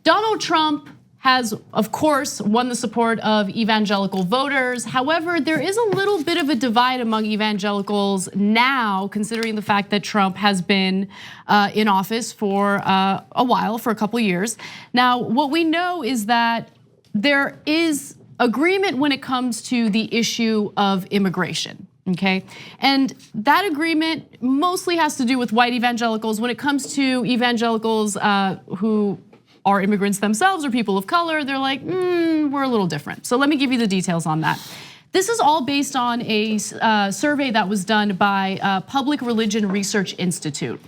Donald Trump has, of course, won the support of evangelical voters. However, there is a little bit of a divide among evangelicals now, considering the fact that Trump has been in office for a while, for a couple years. Now, what we know is that there is agreement when it comes to the issue of immigration. Okay, and that agreement mostly has to do with white evangelicals. When it comes to evangelicals who are immigrants themselves or people of color, they're like, we're a little different. So let me give you the details on that. This is all based on a survey that was done by Public Religion Research Institute.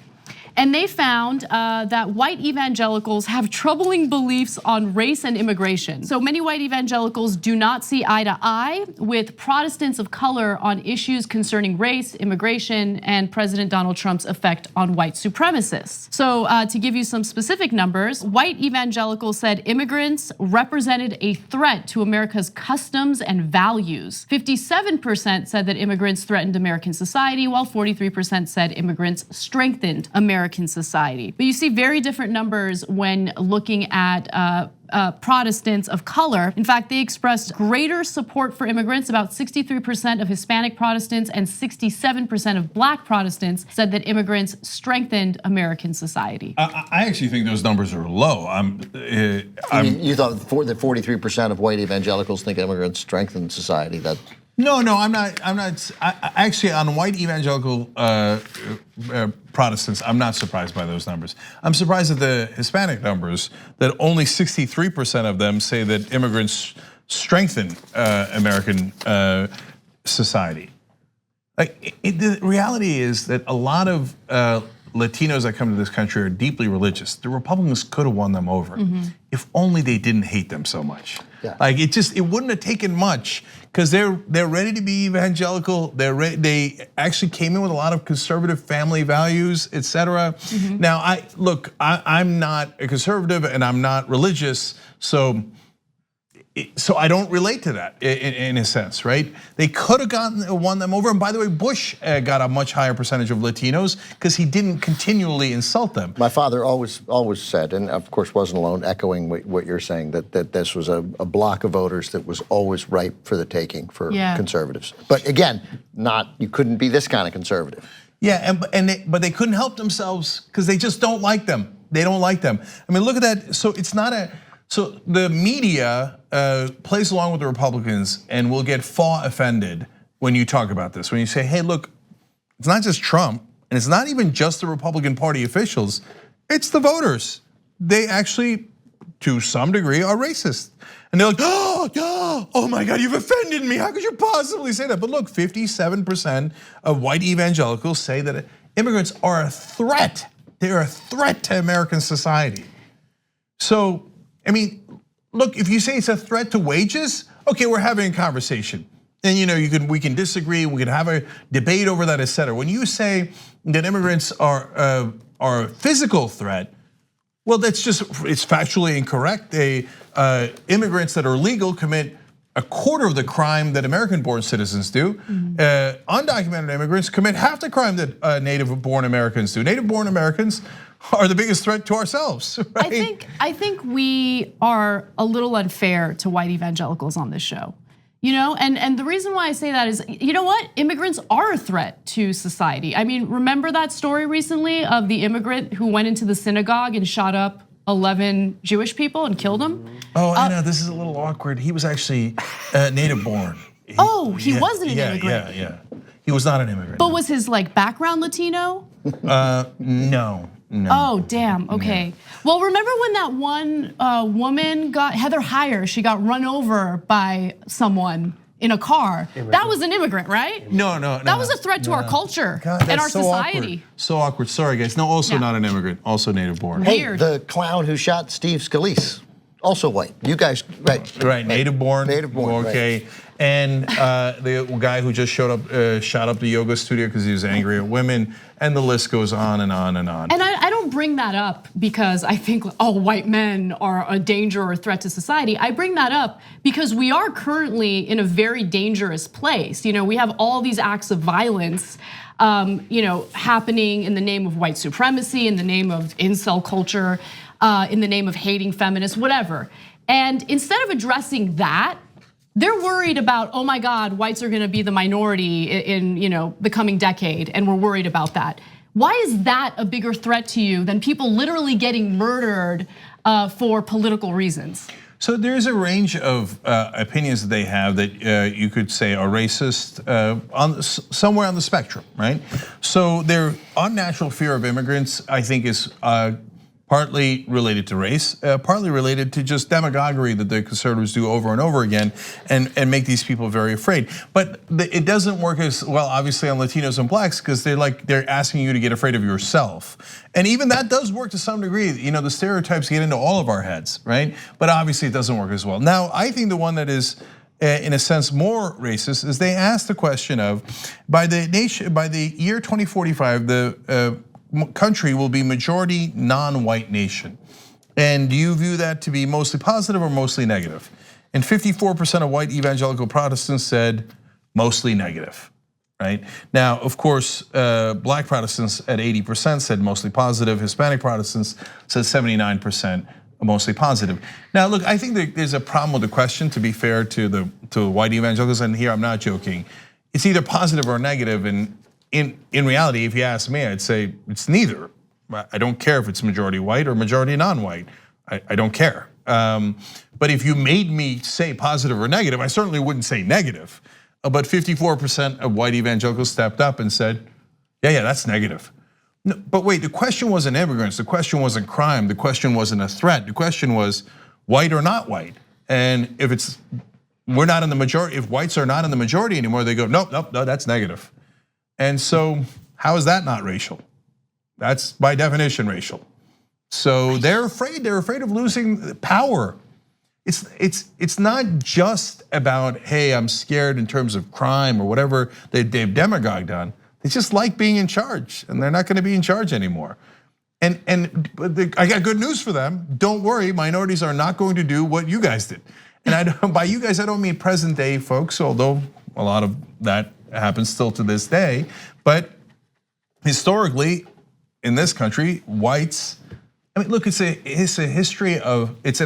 And they found that white evangelicals have troubling beliefs on race and immigration. So many white evangelicals do not see eye to eye with Protestants of color on issues concerning race, immigration, and President Donald Trump's effect on white supremacists. So to give you some specific numbers, white evangelicals said immigrants represented a threat to America's customs and values. 57% said that immigrants threatened American society, while 43% said immigrants strengthened American society. But you see very different numbers when looking at Protestants of color. In fact, they expressed greater support for immigrants. About 63% of Hispanic Protestants and 67% of Black Protestants said that immigrants strengthened American society. I actually think those numbers are low. You thought that 43% of white evangelicals think immigrants strengthen society. No, I'm not. Actually, on white evangelical Protestants, I'm not surprised by those numbers. I'm surprised at the Hispanic numbers, that only 63% of them say that immigrants strengthen American society. The reality is that a lot of Latinos that come to this country are deeply religious. The Republicans could have won them over if only they didn't hate them so much. Yeah. Like it wouldn't have taken much, because they're ready to be evangelical. They actually came in with a lot of conservative family values, etc. Now, I'm not a conservative and I'm not religious, so I don't relate to that in a sense, right? They could have won them over. And by the way, Bush got a much higher percentage of Latinos because he didn't continually insult them. My father always said, and of course wasn't alone, echoing what you're saying, that this was a block of voters that was always ripe for the taking for conservatives. But again, you couldn't be this kind of conservative. Yeah, but they couldn't help themselves because they just don't like them. They don't like them. I mean, look at that. So it's not so the media plays along with the Republicans and will get offended when you talk about this. When you say, hey, look, it's not just Trump, and it's not even just the Republican Party officials, it's the voters. They actually, to some degree, are racist. And they're like, oh my God, you've offended me. How could you possibly say that? But look, 57% of white evangelicals say that immigrants are a threat. They're a threat to American society. So, I mean, look, if you say it's a threat to wages, okay, we're having a conversation. And we can disagree, we can have a debate over that, etc. When you say that immigrants are a physical threat, well, it's factually incorrect. Immigrants that are legal commit a quarter of the crime that American-born citizens do. Undocumented immigrants commit half the crime that native-born Americans do. Native-born Americans are the biggest threat to ourselves, right? I think we are a little unfair to white evangelicals on this show. And the reason why I say that is, you know what? Immigrants are a threat to society. I mean, remember that story recently of the immigrant who went into the synagogue and shot up 11 Jewish people and killed them? Oh, I know, this is a little awkward. He was actually native-born. He wasn't an immigrant. Yeah. He was not an immigrant. But was his background Latino? No. Oh, damn, okay. Yeah. Well, remember when that one woman Heather Heyer, she got run over by someone in a car. That was an immigrant, right? No. That was a threat to our culture and our society. So awkward, sorry guys. No, also not an immigrant, also native born. Hey, the clown who shot Steve Scalise, also white. You guys, right, native born. Okay. Right. And the guy who just shot up the yoga studio because he was angry at women, and the list goes on and on and on. And I don't bring that up because I think all white men are a danger or a threat to society. I bring that up because we are currently in a very dangerous place. We have all these acts of violence, happening in the name of white supremacy, in the name of incel culture. in the name of hating feminists, whatever. And instead of addressing that, they're worried about, oh my God, whites are gonna be the minority in the coming decade, and we're worried about that. Why is that a bigger threat to you than people literally getting murdered for political reasons? So there's a range of opinions that they have that you could say are racist somewhere on the spectrum, right? So their unnatural fear of immigrants, I think, is partly related to race, partly related to just demagoguery that the conservatives do over and over again and make these people very afraid. But it doesn't work as well, obviously, on Latinos and blacks because they're asking you to get afraid of yourself. And even that does work to some degree. The stereotypes get into all of our heads, right? But obviously it doesn't work as well. Now, I think the one that is, in a sense, more racist is they ask the question of, by the year 2045, the country will be majority non-white nation. And do you view that to be mostly positive or mostly negative? And 54% of white evangelical Protestants said mostly negative, right? Now, of course, black Protestants at 80% said mostly positive. Hispanic Protestants said 79% mostly positive. Now, look, I think there's a problem with the question, to be fair to white evangelicals, and here I'm not joking. It's either positive or negative, and in reality, if you ask me, I'd say it's neither. I don't care if it's majority white or majority non-white. I don't care. But if you made me say positive or negative, I certainly wouldn't say negative. But 54% of white evangelicals stepped up and said, yeah, that's negative. No, but wait, the question wasn't immigrants. The question wasn't crime. The question wasn't a threat. The question was white or not white. And if we're not in the majority, if whites are not in the majority anymore, they go, nope, that's negative. And so how is that not racial? That's by definition racial. So they're afraid of losing power. It's not just about, hey, I'm scared in terms of crime or whatever they've demagogued on. They just like being in charge, and they're not gonna be in charge anymore. And I got good news for them. Don't worry, minorities are not going to do what you guys did. And by you guys, I don't mean present day folks, although a lot of that happens still to this day. But historically, in this country, whites, I mean, look, it's an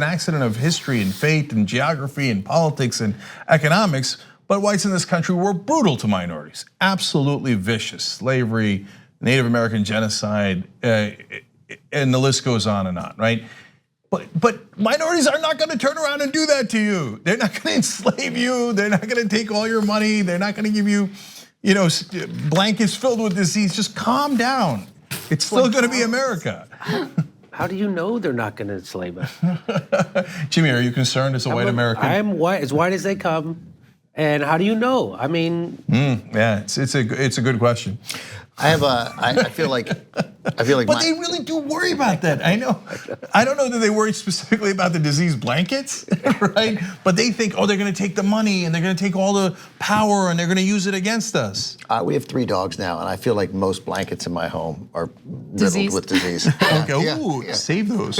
accident of history and fate and geography and politics and economics. But whites in this country were brutal to minorities, absolutely vicious. Slavery, Native American genocide, and the list goes on, right? But minorities are not gonna turn around and do that to you. They're not gonna enslave you. They're not gonna take all your money. They're not gonna give you, blankets filled with disease. Just calm down. It's still gonna be America. How do you know they're not gonna enslave us? Jimmy, are you concerned as a white American? I am white, as white as they come. And how do you know? I mean, yeah, it's a good question. I feel like. But they really do worry about that. I know. I don't know that they worry specifically about the disease blankets, right? But they think, they're going to take the money and they're going to take all the power and they're going to use it against us. We have 3 dogs now, and I feel like most blankets in my home are riddled with disease. Okay, save those.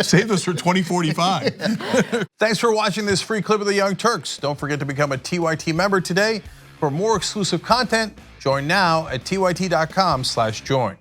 Save those for 2045. Thanks for watching this free clip of the Young Turks. Don't forget to become a TYT member today. For more exclusive content, join now at tyt.com/join.